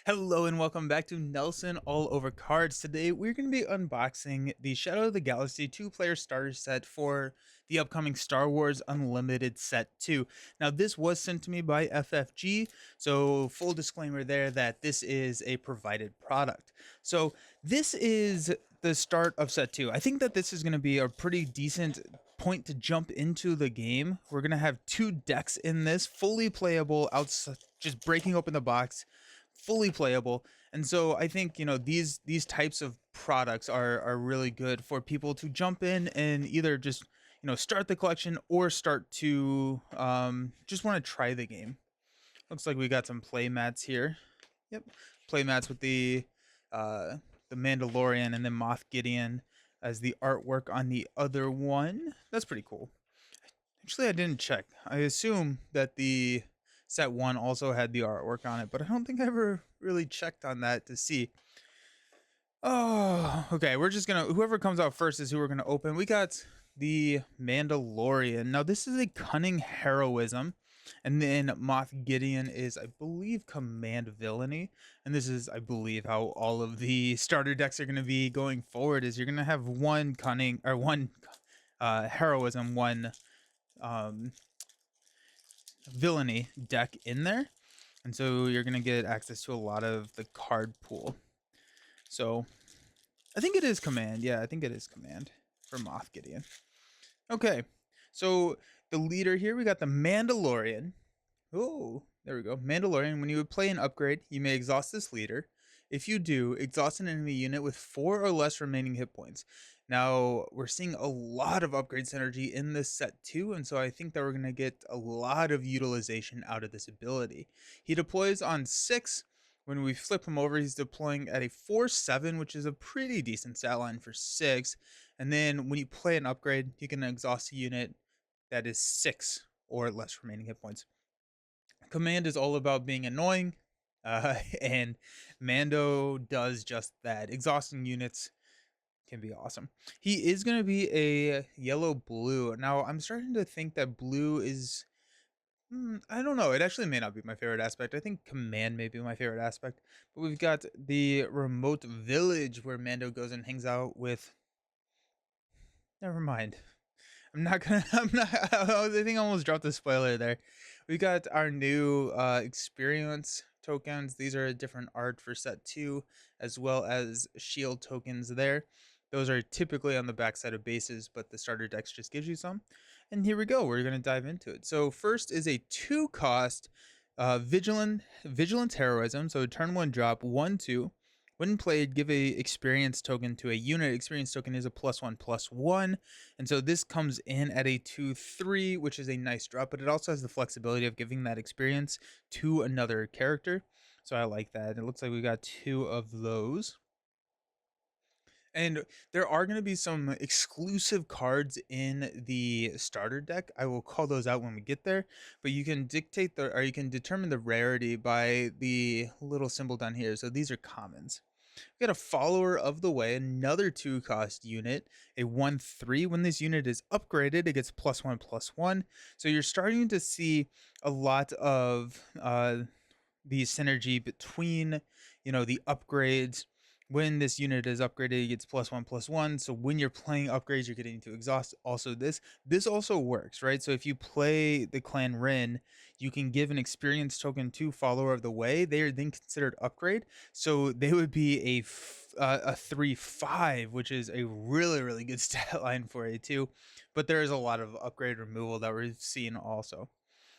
Hello and welcome back to Nelson All Over Cards. Today we're going to be unboxing the Shadow of the Galaxy two-player starter set for the upcoming Star Wars Unlimited Set 2. Now this was sent to me by FFG, so full disclaimer there that this is a provided product. So this is the start of Set 2. I think that this is going to be a pretty decent point to jump into the game. We're going to have two decks in this, fully playable, outside, just breaking open the box, fully playable. And so I think, these types of products are really good for people to jump in and either just, start the collection or start to just want to try the game. Looks like we got some play mats here. Yep, play mats with uh the Mandalorian and then Moth Gideon as the artwork on the other one. That's pretty cool. Actually, I didn't check. I assume that the set one also had the artwork on it, but I don't think I ever really checked on that to see. Oh, okay. We're just gonna, whoever comes out first is who we're gonna open. We got the Mandalorian. Now, this is a cunning heroism, and then Moth Gideon is, I believe, command villainy. And this is, I believe, how all of the starter decks are gonna be going forward. Is you're gonna have one cunning or one heroism, one um villainy deck in there, and so you're gonna get access to a lot of the card pool. So I think it is command. Yeah, I think it is command for Moth Gideon. Okay, so the leader here, we got the Mandalorian. Oh, there we go. Mandalorian. When you would play an upgrade, you may exhaust this leader. If you do, exhaust an enemy unit with 4 or less remaining hit points. Now, we're seeing a lot of upgrade synergy in this set too, and so I think that we're going to get a lot of utilization out of this ability. He deploys on 6. When we flip him over, he's deploying at a 4/7, which is a pretty decent stat line for 6. And then when you play an upgrade, you can exhaust a unit that is 6 or less remaining hit points. Command is all about being annoying, and Mando does just that. Exhausting units can be awesome. He is going to be a yellow blue. Now, I'm starting to think that blue is. I don't know. It actually may not be my favorite aspect. I think command may be my favorite aspect. But we've got the remote village where Mando goes and hangs out with. Never mind. I'm not gonna. I'm not. I think I almost dropped the spoiler there. We got our new experience tokens. These are a different art for set 2, as well as shield tokens there. Those are typically on the backside of bases, but the starter decks just gives you some. And here we go. We're gonna dive into it. So first is a 2-cost vigilant heroism. So turn 1 drop 1/2. When played, give a experience token to a unit. Experience token is a +1/+1. And so this comes in at a 2/3, which is a nice drop, but it also has the flexibility of giving that experience to another character. So I like that. It looks like we got 2 of those. And there are going to be some exclusive cards in the starter deck. I will call those out when we get there, but you can dictate the, or you can determine the rarity by the little symbol down here. So these are commons. We got a follower of the way, another 2-cost unit, a 1/3. When this unit is upgraded, it gets +1/+1. So you're starting to see a lot of the synergy between, the upgrades. When this unit is upgraded, it gets +1/+1. So when you're playing upgrades, you're getting to exhaust. Also, this also works, right? So if you play the Clan Rin, you can give an experience token to follower of the way. They are then considered upgrade, so they would be a 3/5, which is a really good stat line for a 2. But there is a lot of upgrade removal that we're seeing also.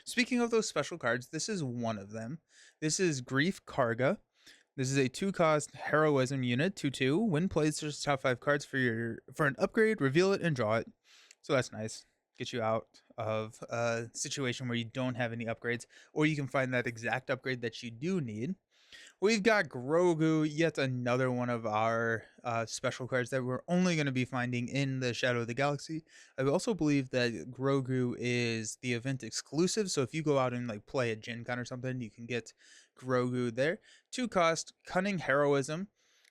Speaking of those special cards, this is one of them. This is Grief Karga. This is a 2-cost heroism unit, 2/2. When played, search top 5 cards for an upgrade, reveal it, and draw it. So that's nice. Get you out of a situation where you don't have any upgrades, or you can find that exact upgrade that you do need. We've got Grogu, yet another one of our special cards that we're only going to be finding in the Shadow of the Galaxy. I also believe that Grogu is the event exclusive, so if you go out and like play a Gen Con or something, you can get Grogu there. 2-cost, Cunning Heroism,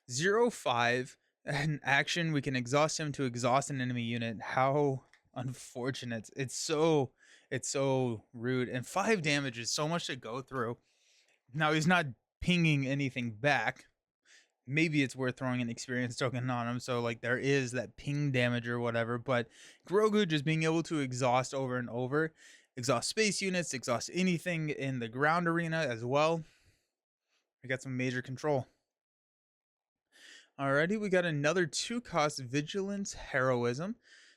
0/5. An action, we can exhaust him to exhaust an enemy unit. How unfortunate. It's so rude. And 5 damage is so much to go through. Now he's not pinging anything back, maybe it's worth throwing an experience token on him. So like there is that ping damage or whatever. But Grogu just being able to exhaust over and over, exhaust space units, exhaust anything in the ground arena as well. We got some major control. Alrighty, we got another 2-cost Vigilance Heroism.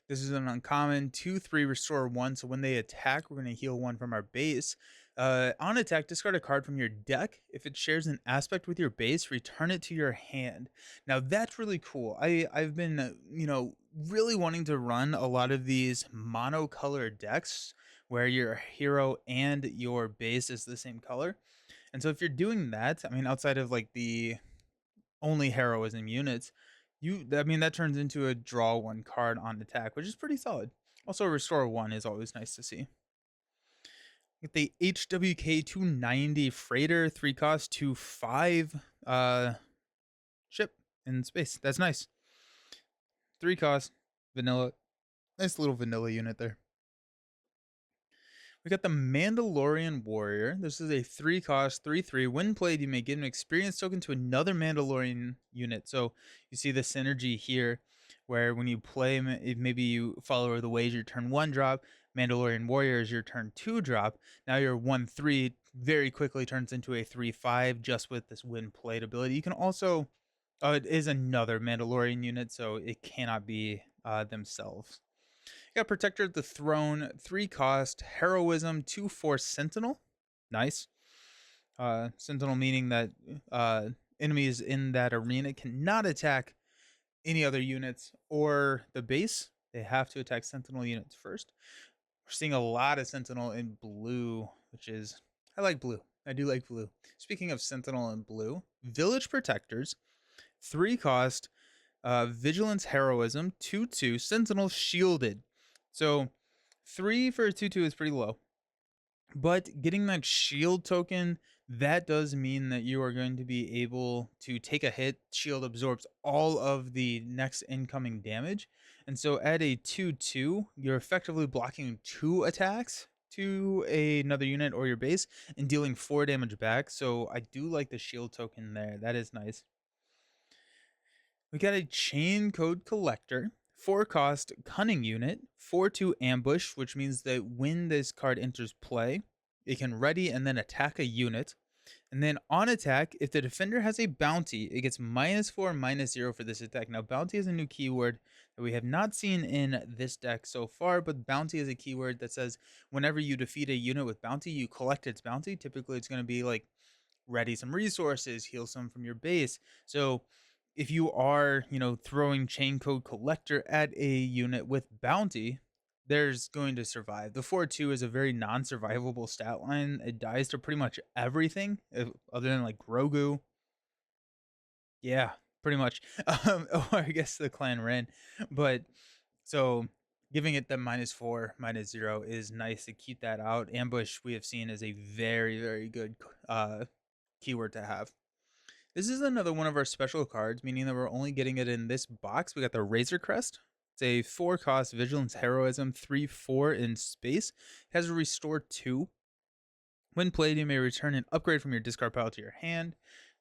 This is an uncommon 2/3 restore 1. So when they attack, we're going to heal 1 from our base. On attack, discard a card from your deck. If it shares an aspect with your base, return it to your hand. Now that's really cool. I've been really wanting to run a lot of these monocolored decks where your hero and your base is the same color. And so if you're doing that, I mean, outside of like the only heroism units, I mean that turns into a draw 1 card on attack, which is pretty solid. Also restore 1 is always nice to see. Get the HWK 290 freighter, 3 cost, 2/5 ship in space. That's nice. 3 cost, vanilla. Nice little vanilla unit there. We got the Mandalorian Warrior. This is a 3 cost, 3/3. When played, you may give an experience token to another Mandalorian unit. So you see the synergy here, where when you play, maybe you follow the ways your turn 1 drop. Mandalorian Warrior is your turn 2 drop. Now your 1/3 very quickly turns into a 3/5 just with this when played ability. You can also, it is another Mandalorian unit, so it cannot be themselves. Got Protector of the Throne, 3 cost, Heroism, 2/4 Sentinel. Nice. Sentinel meaning that enemies in that arena cannot attack any other units or the base. They have to attack Sentinel units first. We're seeing a lot of Sentinel in blue, which is, I like blue. I do like blue. Speaking of Sentinel in blue, Village Protectors, 3 cost, Vigilance Heroism, 2/2, Sentinel Shielded. So 3 for a 2/2 is pretty low. But getting that shield token, that does mean that you are going to be able to take a hit. Shield absorbs all of the next incoming damage. And so at a 2/2, you're effectively blocking 2 attacks to another unit or your base and dealing 4 damage back. So I do like the shield token there. That is nice. We got a Chain Code Collector, 4 cost Cunning unit, 4/2 Ambush, which means that when this card enters play, it can ready and then attack a unit. And then on attack, if the defender has a bounty, it gets -4, -0 for this attack. Now, bounty is a new keyword that we have not seen in this deck so far, but bounty is a keyword that says whenever you defeat a unit with bounty, you collect its bounty. Typically, it's going to be like ready some resources, heal some from your base. So if you are, throwing Chain Code Collector at a unit with bounty, there's going to survive. The 4/2 is a very non-survivable stat line. It dies to pretty much everything other than like Grogu. Yeah, pretty much. Or I guess the Clan Ren. But so giving it the -4, -0 is nice to keep that out. Ambush we have seen is a very, very good keyword to have. This is another one of our special cards, meaning that we're only getting it in this box. We got the Razor Crest. It's a 4 cost Vigilance Heroism, 3/4 in space. It has a Restore 2. When played, you may return an upgrade from your discard pile to your hand.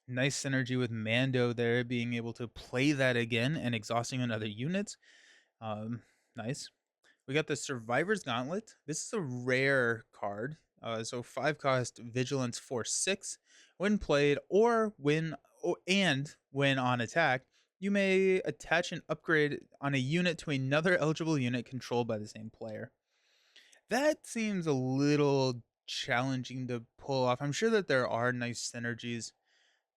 Nice synergy with Mando there, being able to play that again and exhausting another unit. Nice. We got the Survivor's Gauntlet. This is a rare card. So 5 cost Vigilance 4/6. When played when on attack, you may attach an upgrade on a unit to another eligible unit controlled by the same player. That seems a little challenging to pull off. I'm sure that there are nice synergies,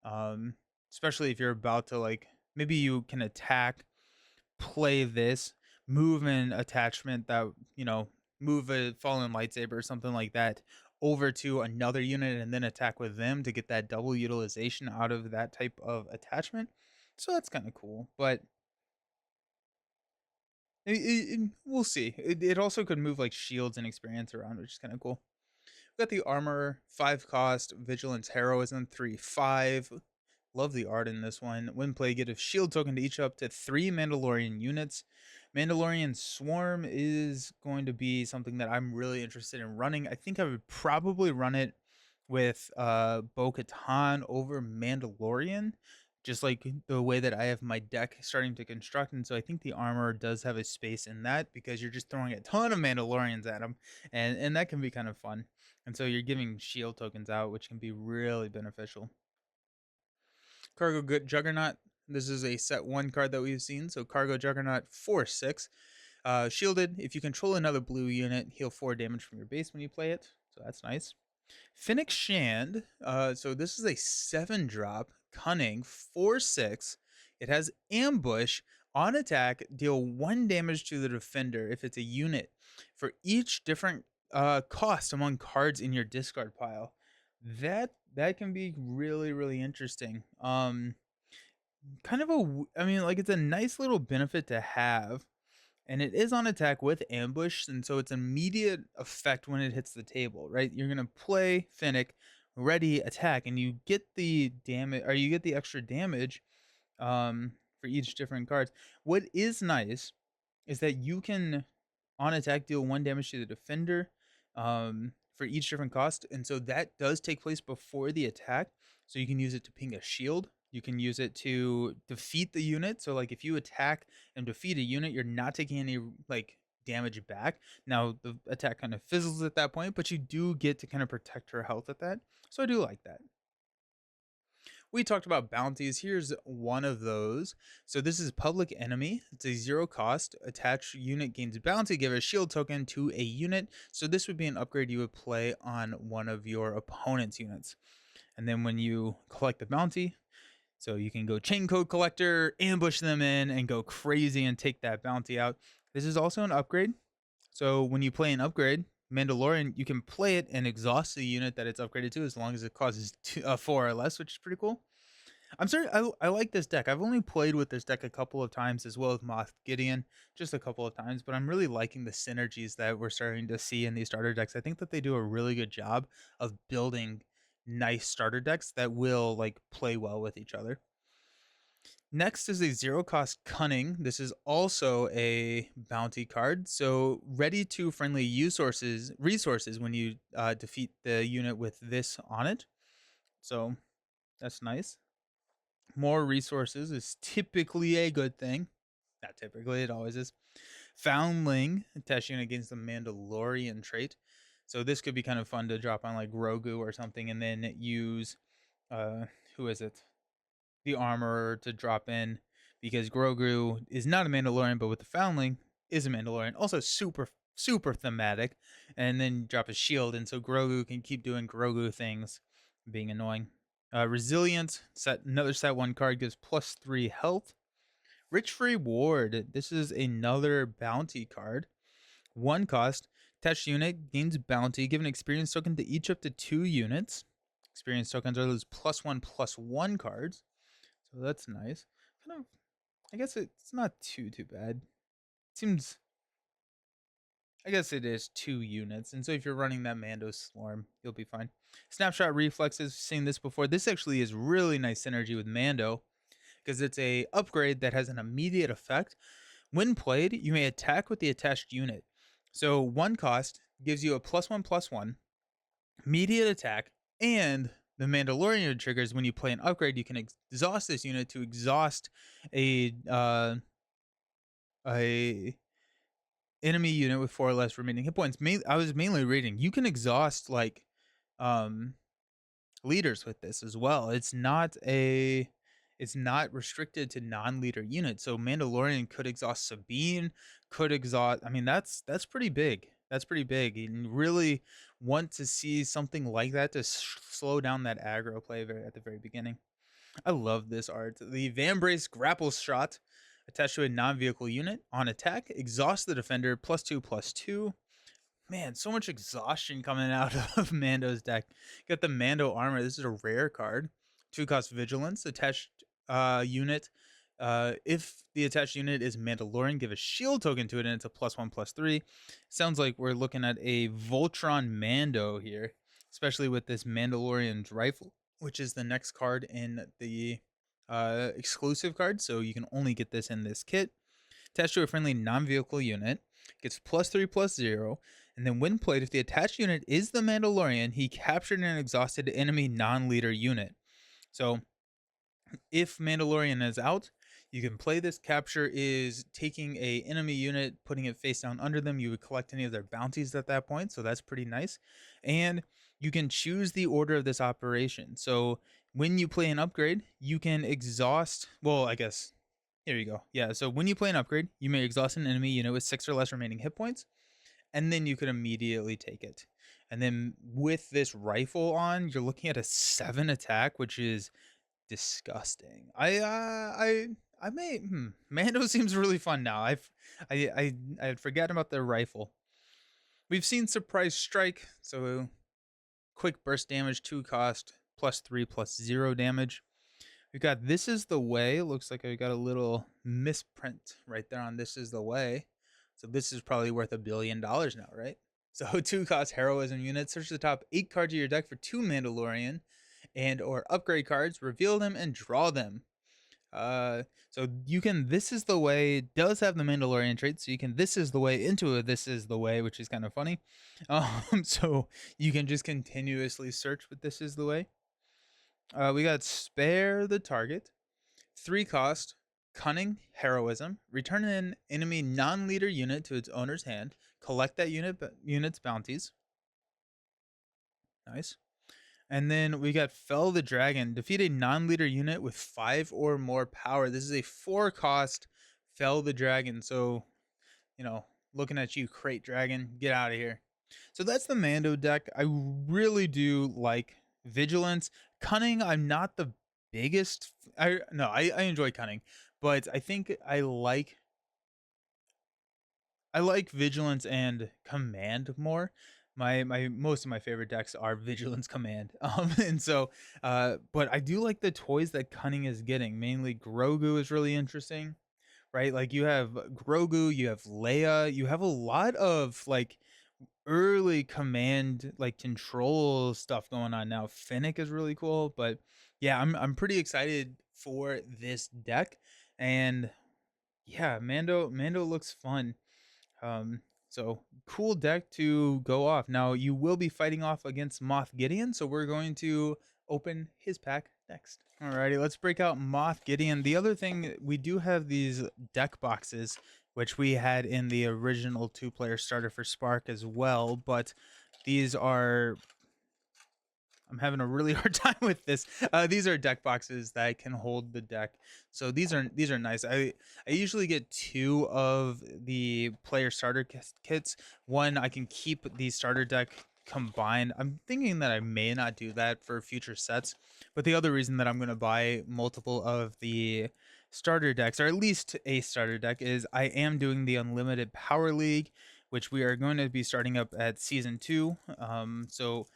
um, especially if you're about to maybe you can attack, play this, move an attachment that, move a fallen lightsaber or something like that over to another unit and then attack with them to get that double utilization out of that type of attachment. So that's kind of cool, but we'll see. It also could move like shields and experience around, which is kind of cool. We got the armor, 5 cost, vigilance, heroism, 3/5. Love the art in this one. When play, get a shield token to each up to 3 Mandalorian units. Mandalorian Swarm is going to be something that I'm really interested in running. I think I would probably run it with Bo-Katan over Mandalorian, just like the way that I have my deck starting to construct. And so I think the armor does have a space in that because you're just throwing a ton of Mandalorians at them, and that can be kind of fun. And so you're giving shield tokens out, which can be really beneficial. Cargo Juggernaut. This is a set one card that we've seen. So Cargo Juggernaut 4/6. Shielded. If you control another blue unit, heal 4 damage from your base when you play it. So that's nice. Phoenix Shand. So this is a 7-drop. Cunning 4/6. It has ambush. On attack, deal 1 damage to the defender if it's a unit. For each different cost among cards in your discard pile. That can be really, really interesting. Kind of I mean, like, it's a nice little benefit to have, and it is on attack with ambush, and so it's immediate effect when it hits the table, right? You're gonna play Finnick, ready, attack, and you get the damage, or you get the extra damage for each different cards. What is nice is that you can on attack deal 1 damage to the defender for each different cost, and so that does take place before the attack. So you can use it to ping a shield. You can use it to defeat the unit. So like if you attack and defeat a unit, you're not taking any like damage back. Now the attack kind of fizzles at that point, but you do get to kind of protect her health at that. So I do like that. We talked about bounties. Here's one of those. So this is Public Enemy. It's a 0 cost. Attached unit gains bounty. Give a shield token to a unit. So this would be an upgrade you would play on one of your opponent's units. And then when you collect the bounty, so you can go chain code collector, ambush them in, and go crazy and take that bounty out. This is also an upgrade. So when you play an upgrade, Mandalorian, you can play it and exhaust the unit that it's upgraded to as long as it causes 4 or less, which is pretty cool. I'm sorry, I like this deck. I've only played with this deck a couple of times as well as Moth Gideon, just a couple of times, but I'm really liking the synergies that we're starting to see in these starter decks. I think that they do a really good job of building nice starter decks that will like play well with each other. Next is a 0 cost Cunning. This is also a bounty card. So ready to friendly resources when you defeat the unit with this on it. So that's nice. More resources is typically a good thing. Not typically, it always is. Foundling, attaching against the Mandalorian trait. So this could be kind of fun to drop on like Grogu or something, and then use who is it? The armor to drop in, because Grogu is not a Mandalorian, but with the Foundling is a Mandalorian. Also super thematic, and then drop a shield, and so Grogu can keep doing Grogu things, being annoying. Resilient, another set 1 card, gives +3 health. Rich Reward, this is another bounty card. 1 cost, attached unit gains bounty, give an experience token to each up to 2 units. Experience tokens are those +1/+1 cards. So that's nice. Kind of, I guess it's not too bad. It seems, I guess it is 2 units, and so if you're running that Mando Swarm, you'll be fine. Snapshot Reflexes, seen this before. This actually is really nice synergy with Mando, because it's a upgrade that has an immediate effect. When played, you may attack with the attached unit. So 1 cost gives you a +1/+1, immediate attack, and the Mandalorian triggers when you play an upgrade. You can exhaust this unit to exhaust a enemy unit with 4 or less remaining hit points. I was mainly reading you can exhaust like um leaders with this as well. It's not restricted to non-leader units. So Mandalorian could exhaust Sabine, could exhaust, I mean that's pretty big. That's pretty big. And really want to see something like that to slow down that aggro play at the very beginning. I love this art. The Vambrace grapple shot attached to a non-vehicle unit on attack, exhaust the defender +2/+2. Man, so much exhaustion coming out of Mando's deck. Got the Mando armor. This is a rare card. 2 cost vigilance. Attached unit. If the attached unit is Mandalorian, give a shield token to it, and it's a +1/+3. Sounds like we're looking at a Voltron Mando here, especially with this Mandalorian's rifle, which is the next card in the exclusive card. So you can only get this in this kit. Attached to a friendly non-vehicle unit, gets +3/+0, And then when played, if the attached unit is the Mandalorian, he captured an exhausted enemy non-leader unit. So if Mandalorian is out, you can play this. Capture is taking a enemy unit, putting it face down under them. You would collect any of their bounties at that point, so that's pretty nice. And you can choose the order of this operation. So when you play an upgrade, you can exhaust. Well, I guess here you go. Yeah. So when you play an upgrade, you may exhaust an enemy unit with 6 or less remaining hit points, and then you could immediately take it. And then with this rifle on, you're looking at a 7 attack, which is disgusting. I may Mando seems really fun now. I had forgotten about the rifle. We've seen surprise strike, so quick burst damage, 2 cost, +3 +0 damage. We got this is the way. Looks like I got a little misprint right there on this is the way. So this is probably worth $1 billion now, right? So 2 cost heroism units. Search the top 8 cards of your deck for 2 Mandalorian and or upgrade cards, reveal them and draw them. So you can this is the way does have the Mandalorian trait, so you can this is the way into a this is the way, which is kind of funny. So you can just continuously search with this is the way. We got spare the target, 3 cost, cunning, heroism, return an enemy non-leader unit to its owner's hand, collect that unit's bounties. Nice. And then we got Fell the Dragon. Defeat a non-leader unit with 5 or more power. This is a 4 cost Fell the Dragon. So, looking at you, Crate Dragon, get out of here. So that's the Mando deck. I really do like Vigilance. Cunning, I'm not the biggest. I enjoy Cunning, but I think I like Vigilance and Command more. My most of my favorite decks are Vigilance Command. And so but I do like the toys that Cunning is getting. Mainly Grogu is really interesting, right? Like you have Grogu, you have Leia, you have a lot of like early command like control stuff going on now. Fennec is really cool, but yeah, I'm pretty excited for this deck. And yeah, Mando looks fun. Um, so cool deck to go off. Now you will be fighting off against Moth Gideon, so we're going to open his pack next. Alrighty, let's break out Moth Gideon. The other thing, we do have these deck boxes, which we had in the original 2-player starter for Spark as well, but these are I'm having a really hard time with this. These are deck boxes that can hold the deck, so these are nice. I usually get 2 of the player starter kits. One I can keep the starter deck combined. I'm thinking that I may not do that for future sets, but the other reason that I'm going to buy multiple of the starter decks, or at least a starter deck, is I am doing the Unlimited Power League, which we are going to be starting up at season 2. So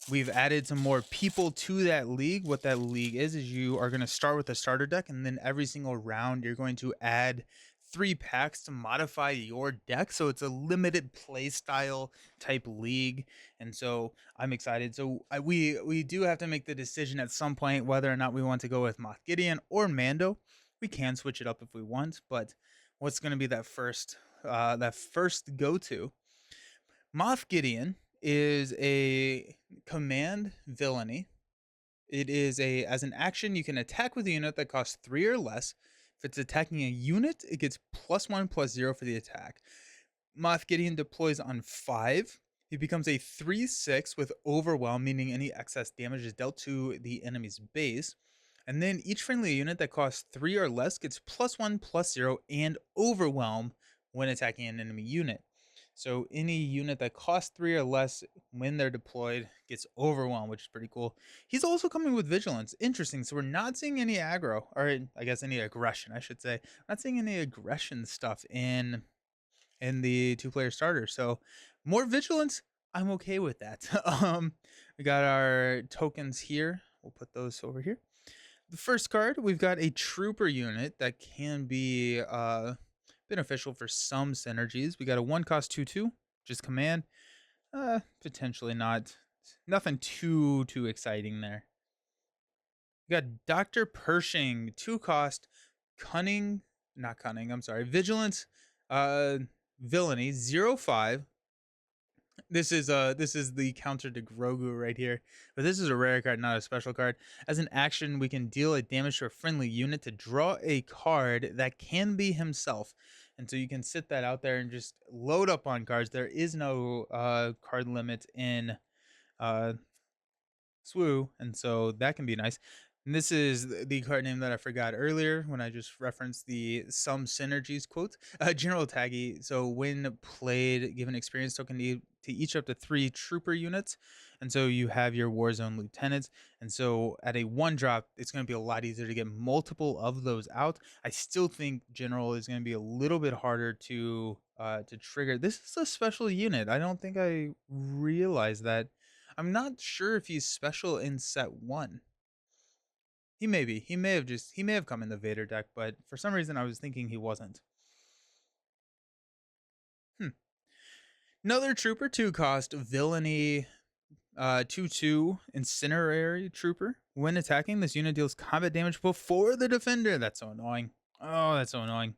we've added some more people to that league. What that league is you are going to start with a starter deck, and then every single round you're going to add 3 packs to modify your deck. So it's a limited play style type league, and so I'm excited. So we do have to make the decision at some point whether or not we want to go with Moth Gideon or Mando. We can switch it up if we want, but what's going to be that first go to? Moth Gideon is a command villainy. It is as an action you can attack with a unit that costs 3 or less. If it's attacking a unit, it gets +1/+0 for the attack. Moth Gideon deploys on 5. He becomes a 3/6 with overwhelm, meaning any excess damage is dealt to the enemy's base. And then each friendly unit that costs 3 or less gets +1/+0 and overwhelm when attacking an enemy unit. So any unit that costs 3 or less when they're deployed gets overwhelmed, which is pretty cool. He's also coming with vigilance. Interesting. So we're not seeing any aggro, or I guess any aggression, I should say. Not seeing any aggression stuff in the 2-player starter. So more vigilance, I'm okay with that. We got our tokens here. We'll put those over here. The first card, we've got a trooper unit that can be beneficial for some synergies. We got a 1 cost 2/2, just command. Potentially not. Nothing too exciting there. We got Dr. Pershing, 2 cost, cunning, not cunning, I'm sorry, vigilance, villainy, 0/5. This is the counter to Grogu right here. But this is a rare card, not a special card. As an action, we can deal a damage to a friendly unit to draw a card that can be himself. And so you can sit that out there and just load up on cards. There is no card limit in uh Swoo, and so that can be nice. And this is the card name that I forgot earlier when I just referenced the some synergies quote. General Taggy. So when played, give an experience token to each up to 3 trooper units, and so you have your Warzone lieutenants. And so at a 1 drop, it's going to be a lot easier to get multiple of those out. I still think General is going to be a little bit harder to trigger. This is a special unit. I don't think I realized that. I'm not sure if he's special in set 1. He may be. He may have come in the Vader deck, but for some reason I was thinking he wasn't. Hmm. Another trooper 2 cost villainy 2/2 incinerary trooper. When attacking, this unit deals combat damage before the defender. That's so annoying. Oh, that's so annoying.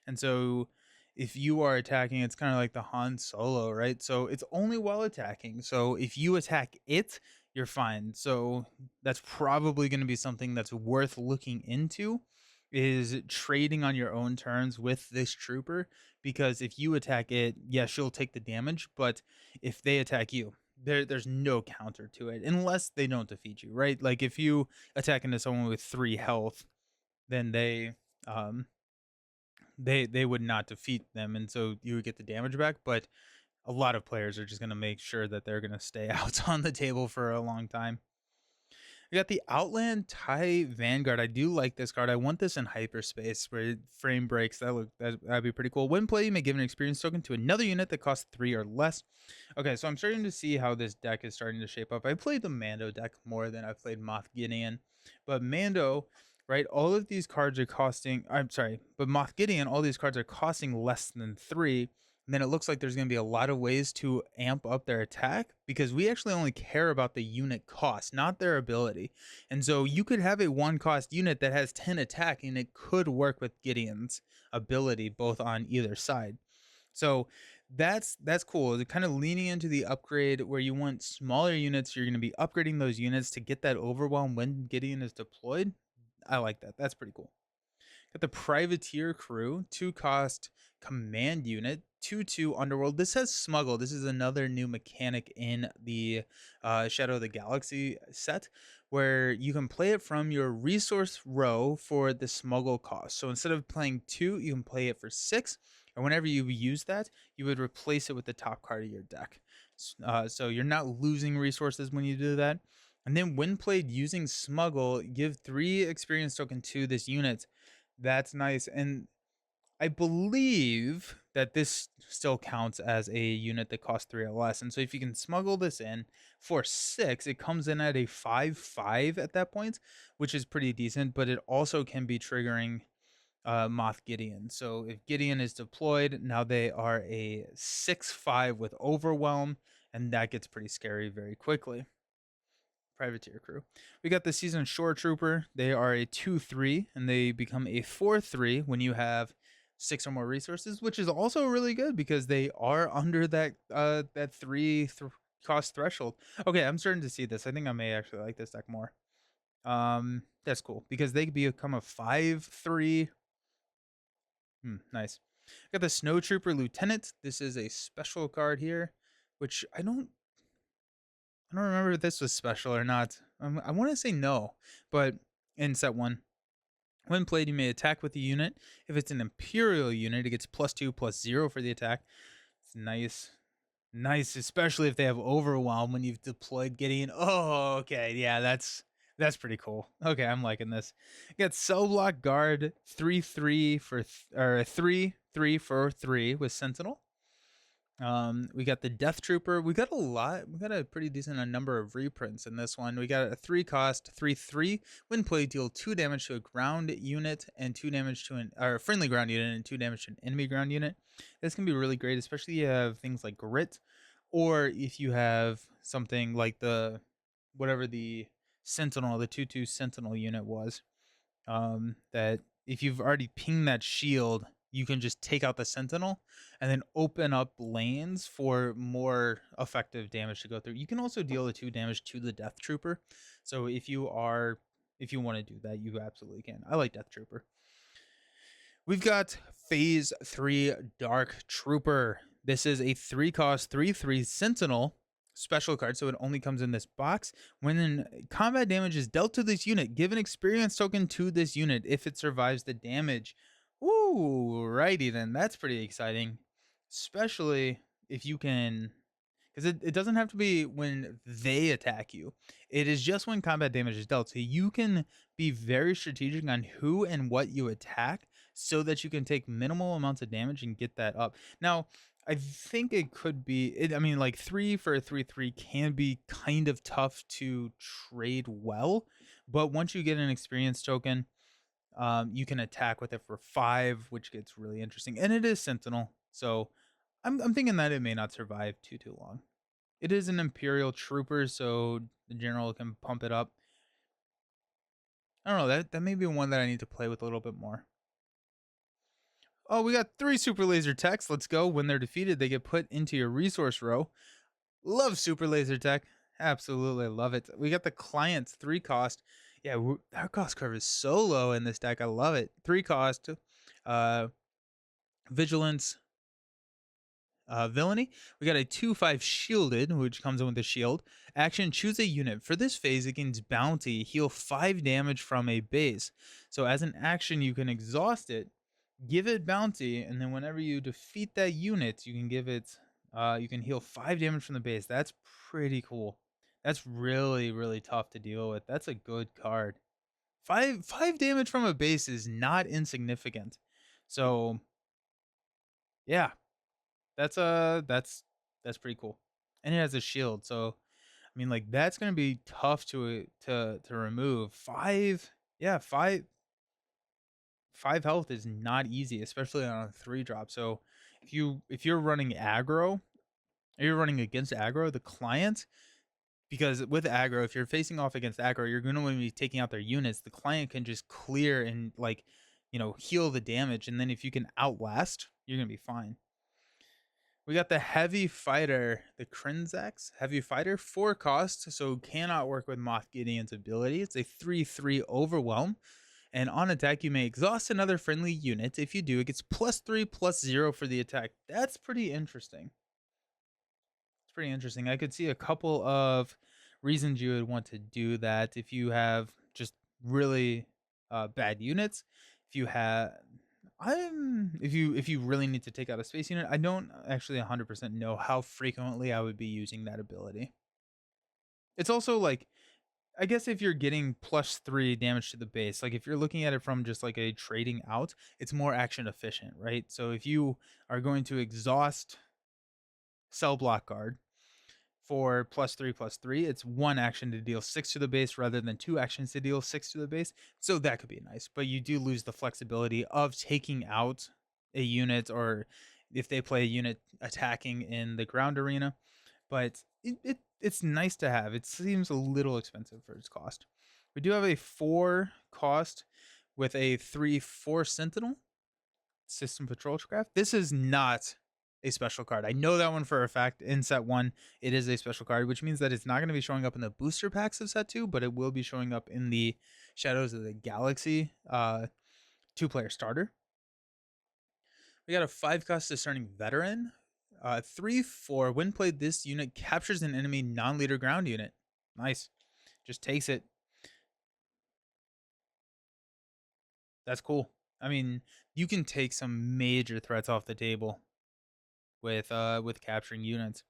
And so if you are attacking, it's kind of like the Han Solo, right? So it's only while attacking. So if you attack it, you're fine. So that's probably going to be something that's worth looking into, is trading on your own terms with this trooper, because if you attack it, yes, you'll take the damage, but if they attack you, there's no counter to it unless they don't defeat you, right? Like if you attack into someone with 3 health, then um they would not defeat them, and so you would get the damage back. But a lot of players are just going to make sure that they're going to stay out on the table for a long time. We got the Outland TIE Vanguard. I do like this card. I want this in hyperspace where frame breaks. That'd be pretty cool. When play, you may give an experience token to another unit that costs 3 or less. Okay, so I'm starting to see how this deck is starting to shape up. I played the Mando deck more than I've played Moth Gideon, but Mando, right? All of these cards are costing. I'm sorry, but Moth Gideon, all these cards are costing less than 3. And then it looks like there's going to be a lot of ways to amp up their attack, because we actually only care about the unit cost, not their ability. And so you could have a 1 cost unit that has 10 attack, and it could work with Gideon's ability both on either side. So that's cool. They're kind of leaning into the upgrade where you want smaller units. You're going to be upgrading those units to get that overwhelm when Gideon is deployed. I like that. That's pretty cool. Got the Privateer Crew, 2 cost command unit, 2/2 Underworld. This has Smuggle. This is another new mechanic in the Shadow of the Galaxy set, where you can play it from your resource row for the Smuggle cost. So instead of playing 2, you can play it for 6. And whenever you use that, you would replace it with the top card of your deck. So you're not losing resources when you do that. And then when played using Smuggle, give 3 experience token to this unit. That's nice. And I believe that this still counts as a unit that costs 3 or less. And so if you can smuggle this in for 6, it comes in at a 5/5 at that point, which is pretty decent, but it also can be triggering Moth Gideon. So if Gideon is deployed, now they are a 6/5 with overwhelm, and that gets pretty scary very quickly. Privateer Crew. We got the Seasoned Shore Trooper. They are a 2/3, and they become a 4/3 when you have 6 or more resources, which is also really good because they are under that 3 cost threshold. Okay, I'm starting to see this. I think I may actually like this deck more. That's cool because they become a 5/3. Nice. Got the Snow Trooper Lieutenant. This is a special card here, which I don't remember if this was special or not. I want to say no, but in set 1, when played, you may attack with the unit. If it's an Imperial unit, it gets +2/+0 for the attack. It's nice. Nice, especially if they have Overwhelm when you've deployed Gideon. Oh, okay. Yeah, that's pretty cool. Okay, I'm liking this. You got Cell Block Guard 3/3 for or 3/3 for 3 with Sentinel. We got the Death Trooper. We got a lot. We got a pretty decent number of reprints in this one. We got a 3 cost 3/3. When played, deal 2 damage to a ground unit and 2 damage to a friendly ground unit and 2 damage to an enemy ground unit. This can be really great, especially if you have things like Grit, or if you have something like the whatever the Sentinel, the 2/2 Sentinel unit was. That if you've already pinged that shield you can just take out the sentinel and then open up lanes for more effective damage to go through. You can also deal the 2 damage to the Death Trooper. So if you want to do that, you absolutely can. I like Death Trooper. We've got Phase 3 Dark Trooper. This is a 3-cost 3/3 Sentinel special card, so it only comes in this box. When combat damage is dealt to this unit, give an experience token to this unit if it survives the damage. Ooh, righty then. That's pretty exciting. Especially if you can, because it doesn't have to be when they attack you. It is just when combat damage is dealt. So you can be very strategic on who and what you attack so that you can take minimal amounts of damage and get that up. Now, I think it could be, I mean, like 3 for a 3/3 can be kind of tough to trade well. But once you get an experience token, you can attack with it for 5, which gets really interesting. And it is Sentinel. So I'm thinking that it may not survive too long. It is an Imperial Trooper, so the general can pump it up. I don't know, that may be one that I need to play with a little bit more. Oh, we got 3 Super Laser Techs. Let's go. When they're defeated, they get put into your resource row. Love Super Laser Tech. Absolutely love it. We got the Clients 3 cost. Yeah, our cost curve is so low in this deck. I love it. 3 cost. Vigilance, Villainy. We got a 2/5 Shielded, which comes in with a shield. Action, choose a unit. For this phase, it gains Bounty. Heal 5 damage from a base. So as an action, you can exhaust it, give it Bounty, and then whenever you defeat that unit, you can give it, you can heal 5 damage from the base. That's pretty cool. That's really, really tough to deal with. That's a good card. 5 damage from a base is not insignificant. So yeah, that's pretty cool. And it has a shield, so I mean, like, that's gonna be tough to remove. 5, yeah, 5 health is not easy, especially on a 3 drop. So if you're running aggro, or you're running against aggro, the client, because with aggro, if you're facing off against aggro, you're gonna be taking out their units. The client can just clear and, like, heal the damage, and then if you can outlast, you're gonna be fine. We got the Heavy Fighter, the Krinzax Heavy Fighter, 4 cost, so cannot work with Moth Gideon's ability. It's a 3/3 Overwhelm, and on attack, you may exhaust another friendly unit. If you do, it gets +3/+0 for the attack. That's pretty interesting. It's pretty interesting. I could see a couple of reasons you would want to do that if you have just really bad units. If you have, if you really need to take out a space unit, I don't actually 100% know how frequently I would be using that ability. It's also like, I guess if you're getting +3 damage to the base, like if you're looking at it from just like a trading out, it's more action efficient, right? So if you are going to exhaust Cell Block Guard for +3/+3, it's 1 action to deal 6 to the base rather than 2 actions to deal 6 to the base. So that could be nice, but you do lose the flexibility of taking out a unit, or if they play a unit attacking in the ground arena. But it's nice to have. It seems a little expensive for its cost. We do have a 4 cost with a 3/4 Sentinel System Patrol Craft. This is not a special card. I know that one for a fact. In set 1, it is a special card, which means that it's not going to be showing up in the booster packs of set 2, but it will be showing up in the Shadows of the Galaxy 2-player starter. We got a 5-cost Discerning Veteran. 3/4. When played, this unit captures an enemy non-leader ground unit. Nice. Just takes it. That's cool. I mean, you can take some major threats off the table with capturing units.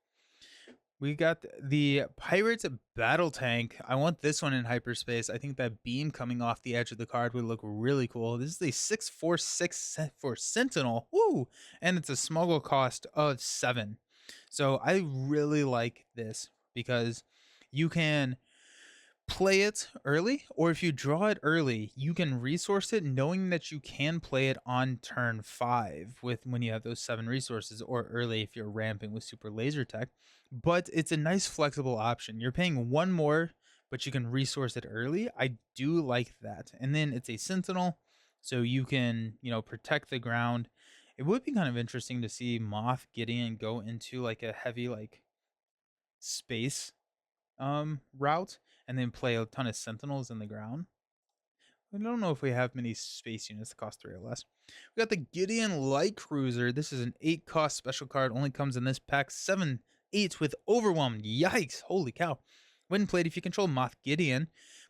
We got the Pirates Battle Tank. I want this one in hyperspace. I think that beam coming off the edge of the card would look really cool. This is a 6/4/6 for Sentinel. Woo! And it's a smuggle cost of 7. So I really like this because you can play it early, or if you draw it early, you can resource it knowing that you can play it on turn 5 with when you have those 7 resources, or early if you're ramping with Super Laser Tech. But it's a nice flexible option. You're paying 1 more, but you can resource it early. I do like that. And then it's a Sentinel, so you can, protect the ground. It would be kind of interesting to see Moth Gideon go into like a heavy like space route and then play a ton of sentinels in the ground. I don't know if we have many space units that cost 3 or less. We got the Gideon Light Cruiser. This is an 8 cost special card. Only comes in this pack. 7 8s with Overwhelmed. Yikes. Holy cow. When played, if you control Moth Gideon,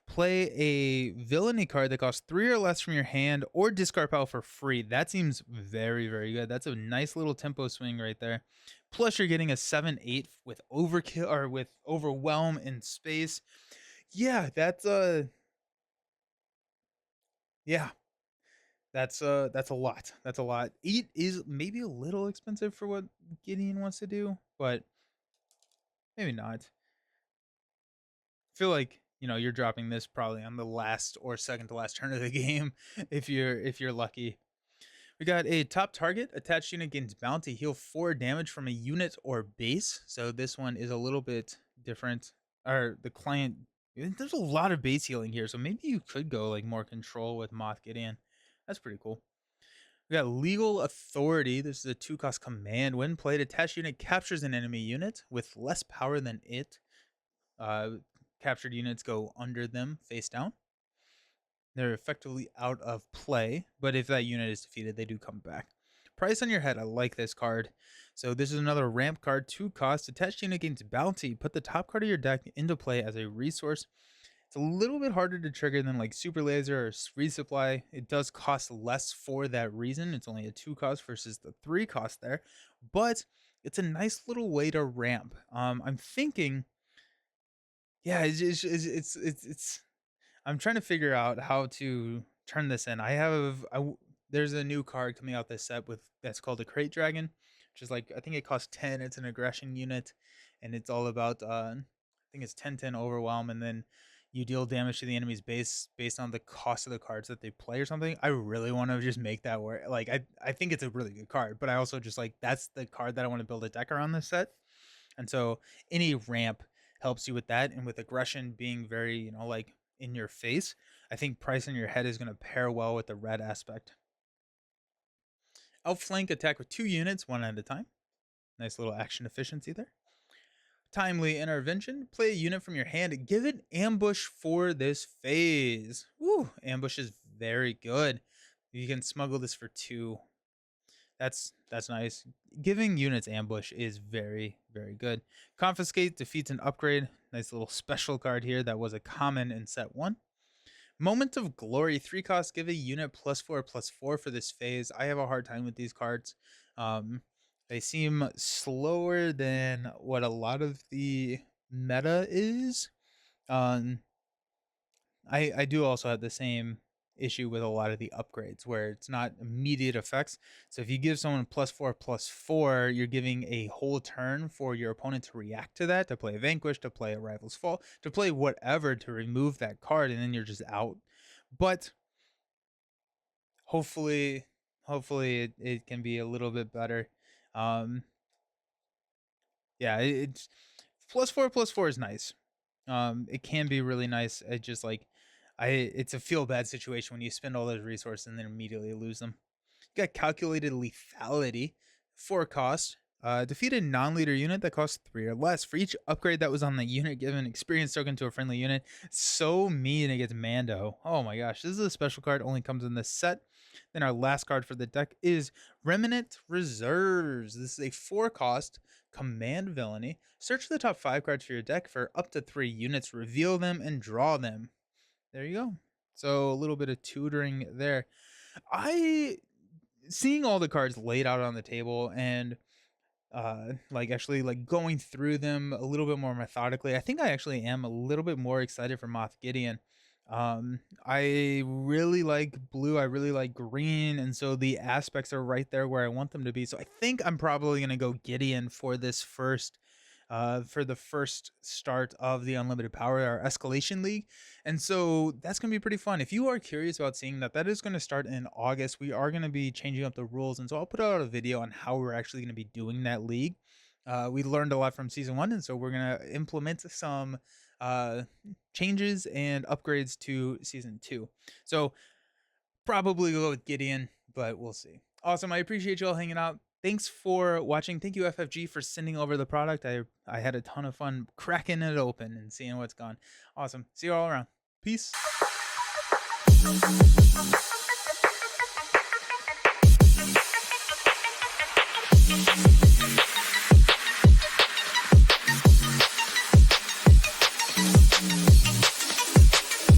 play a villainy card that costs 3 or less from your hand or discard pile for free. That seems very, very good. That's a nice little tempo swing right there. Plus, you're getting a 7/8 with overkill or with overwhelm in space. Yeah, yeah, that's a lot. That's a lot. 8 is maybe a little expensive for what Gideon wants to do, but maybe not. I feel like, you're dropping this probably on the last or second to last turn of the game if you're lucky. We got a top target attached unit gains bounty, heal 4 damage from a unit or base. So this one is a little bit different. Or the client, there's a lot of base healing here, so maybe you could go like more control with Moth Gideon. That's pretty cool. We got Legal Authority. This is a 2 cost command. When played, attached unit captures an enemy unit with less power than it. Uh, Captured units go under them face down. They're effectively out of play, but if that unit is defeated, they do come back. Price on your head. I like this card. So this is another ramp card, 2 cost. Attached unit gains bounty. Put the top card of your deck into play as a resource. It's a little bit harder to trigger than like Super Laser or Resupply. It does cost less for that reason. It's only a 2 cost versus the 3 cost there, but it's a nice little way to ramp. I'm thinking, yeah, it's I'm trying to figure out how to turn this in. There's a new card coming out this set with that's called a Crate Dragon, which is like I think it costs 10. It's an aggression unit, and it's all about I think it's 10/10 overwhelm, and then you deal damage to the enemy's base based on the cost of the cards that they play or something. I really want to just make that work. Like I think it's a really good card, but I also just like that's the card that I want to build a deck around this set. And so any ramp helps you with that. And with aggression being very, like in your face, I think price in your head is going to pair well with the red aspect. Outflank attack with 2 units, one at a time. Nice little action efficiency there. Timely intervention. Play a unit from your hand. Give it ambush for this phase. Woo, ambush is very good. You can smuggle this for 2. That's nice. Giving units ambush is very, very good. Confiscate defeats an upgrade. Nice little special card here that was a common in set 1. Moment of Glory, 3 costs. Give a unit +4/+4 for this phase. I have a hard time with these cards. They seem slower than what a lot of the meta is. I do also have the same issue with a lot of the upgrades where it's not immediate effects. So if you give someone +4/+4, you're giving a whole turn for your opponent to react to that, to play a Vanquish, to play a Rival's Fall, to play whatever to remove that card, and then you're just out. But hopefully, hopefully it can be a little bit better. Um, yeah, it's +4/+4 is nice. It can be really nice. It just like it's a feel bad situation when you spend all those resources and then immediately lose them. You got calculated lethality, 4 cost. Defeat a non-leader unit that costs 3 or less. For each upgrade that was on the unit, give an experience token to a friendly unit. So mean against Mando. Oh my gosh, this is a special card, only comes in this set. Then our last card for the deck is Remnant Reserves. This is a 4 cost command villainy. Search the top 5 cards for your deck for up to 3 units, reveal them, and draw them. There you go. So a little bit of tutoring there. I seeing all the cards laid out on the table and like actually like going through them a little bit more methodically, I think I actually am a little bit more excited for Moth Gideon. I really like blue, I really like green, and so the aspects are right there where I want them to be. So I think I'm probably going to go Gideon for this for the first start of the Unlimited Power, our Escalation League. And so that's going to be pretty fun. If you are curious about seeing that, that is going to start in August. We are going to be changing up the rules. And so I'll put out a video on how we're actually going to be doing that league. We learned a lot from season 1, and so we're going to implement some changes and upgrades to season 2. So probably go with Gideon, but we'll see. Awesome. I appreciate you all hanging out. Thanks for watching. Thank you, FFG, for sending over the product. I had a ton of fun cracking it open and seeing what's gone. Awesome. See you all around. Peace.